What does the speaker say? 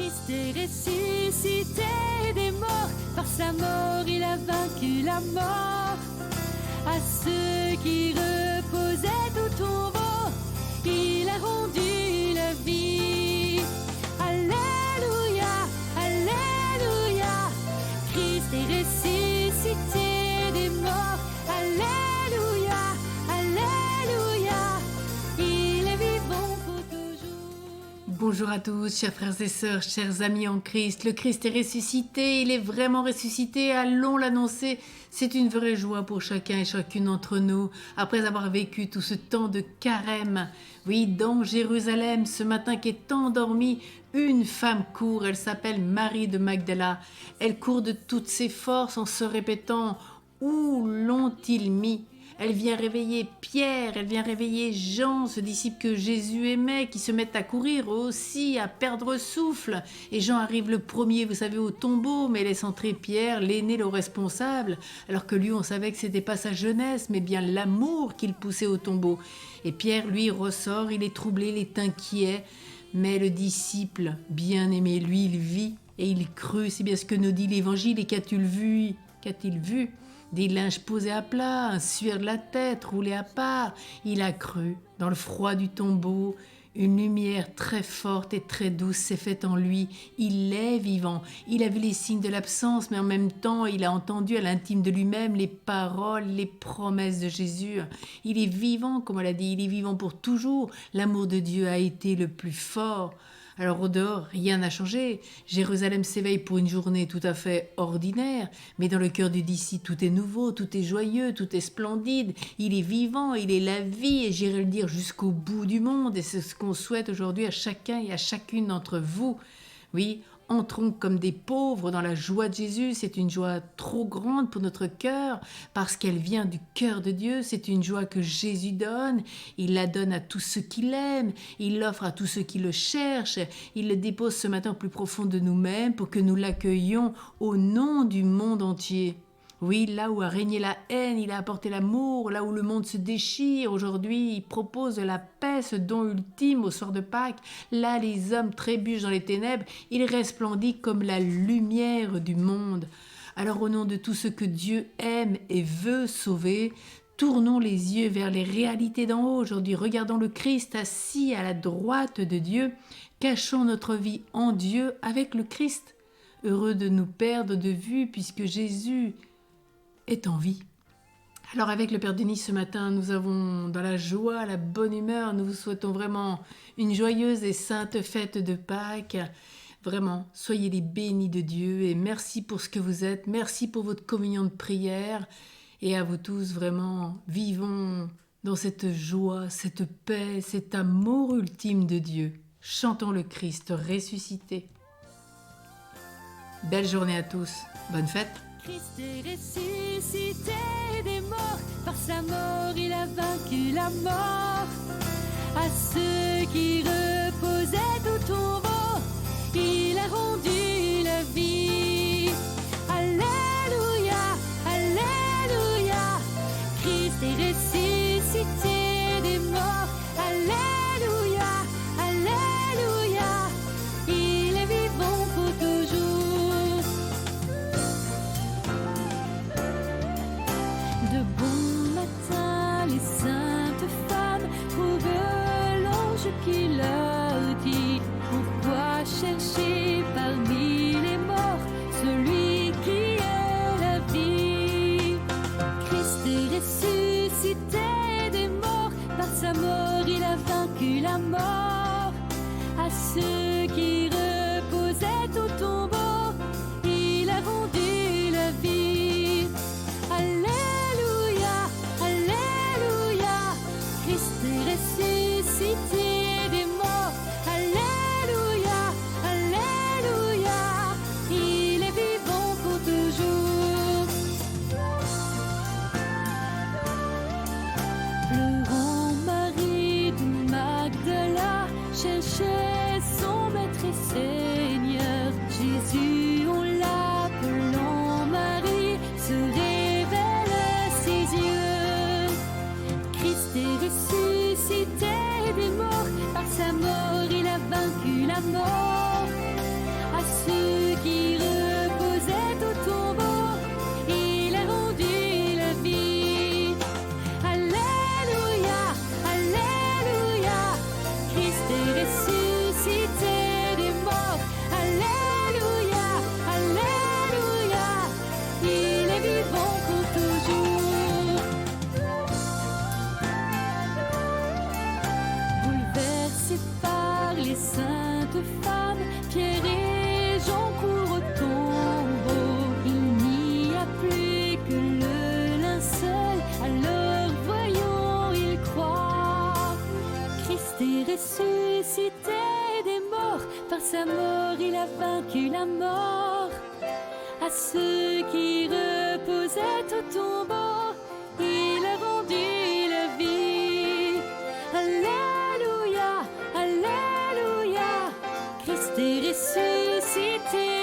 Christ est ressuscité des morts, par sa mort il a vaincu la mort. À ceux qui reposaient au tombeau, il a rendu la vie. Alléluia, Alléluia, Christ est ressuscité des morts. Alléluia, Alléluia, il est vivant pour toujours. Bonjour à tous, chers frères et sœurs, chers amis en Christ. Le Christ est ressuscité, il est vraiment ressuscité, allons l'annoncer. C'est une vraie joie pour chacun et chacune d'entre nous, après avoir vécu tout ce temps de carême. Oui, dans Jérusalem, ce matin qui est endormie, une femme court, elle s'appelle Marie de Magdala. Elle court de toutes ses forces en se répétant « Où l'ont-ils mis ?» Elle vient réveiller Pierre, elle vient réveiller Jean, ce disciple que Jésus aimait, qui se mettent à courir aussi, à perdre souffle. Et Jean arrive le premier, vous savez, au tombeau, mais laisse entrer Pierre, l'aîné, le responsable, alors que lui, on savait que c'était pas sa jeunesse, mais bien l'amour qu'il poussait au tombeau. Et Pierre, lui, ressort, il est troublé, il est inquiet, mais le disciple bien-aimé, lui, il vit et il crut. C'est bien ce que nous dit l'Évangile. Et qu'a-t-il vu ? Qu'a-t-il vu ? Des linges posés à plat, un suaire de la tête roulé à part. Il a cru, dans le froid du tombeau, une lumière très forte et très douce s'est faite en lui. Il est vivant. Il a vu les signes de l'absence, mais en même temps, il a entendu à l'intime de lui-même les paroles, les promesses de Jésus. Il est vivant, comme on l'a dit, il est vivant pour toujours. L'amour de Dieu a été le plus fort. Alors au dehors, rien n'a changé. Jérusalem s'éveille pour une journée tout à fait ordinaire, mais dans le cœur du disciple, tout est nouveau, tout est joyeux, tout est splendide. Il est vivant, il est la vie, et j'irai le dire jusqu'au bout du monde. Et c'est ce qu'on souhaite aujourd'hui à chacun et à chacune d'entre vous. Oui, entrons comme des pauvres dans la joie de Jésus. C'est une joie trop grande pour notre cœur parce qu'elle vient du cœur de Dieu. C'est une joie que Jésus donne. Il la donne à tous ceux qui l'aiment. Il l'offre à tous ceux qui le cherchent. Il le dépose ce matin au plus profond de nous-mêmes pour que nous l'accueillions au nom du monde entier. Oui, là où a régné la haine, il a apporté l'amour. Là où le monde se déchire, aujourd'hui, il propose la paix, ce don ultime au soir de Pâques. Là, les hommes trébuchent dans les ténèbres. Il resplendit comme la lumière du monde. Alors, au nom de tout ce que Dieu aime et veut sauver, tournons les yeux vers les réalités d'en haut. Aujourd'hui, regardons le Christ assis à la droite de Dieu. Cachons notre vie en Dieu avec le Christ. Heureux de nous perdre de vue puisque Jésus est en vie. Alors avec le Père Denis ce matin, nous avons dans la joie, la bonne humeur, nous vous souhaitons vraiment une joyeuse et sainte fête de Pâques. Vraiment, soyez les bénis de Dieu et merci pour ce que vous êtes, merci pour votre communion de prière et à vous tous vraiment, vivons dans cette joie, cette paix, cet amour ultime de Dieu. Chantons le Christ ressuscité. Belle journée à tous, bonne fête. Christ est ressuscité des morts, par sa mort il a vaincu la mort. À ceux qui reposaient au tombeau, il a rendu la vie. Alléluia, Alléluia, Christ est ressuscité des morts. Alléluia, Alléluia, il est vivant pour toujours. De bon matin, les saintes femmes trouvent l'ange qui leur dit: pourquoi chercher parmi les morts celui qui est la vie? Christ est ressuscité des morts, par sa mort il a vaincu la mort. À ceux qui reposaient au tombeau, il a rendu la vie. Alléluia, Alléluia, Christ est ressuscité des morts. Alléluia, Alléluia, il est vivant pour toujours. Le grand Marie de Magdala cherchait son maître et Seigneur. Jésus, en l'appelant Marie, se révèle à ses yeux. Christ est ressuscité des morts, par sa mort il a vaincu la mort. ressuscité des morts, par sa mort il a vaincu la mort. À ceux qui reposaient au tombeau, il a rendu la vie. Alléluia, Alléluia, Christ est ressuscité.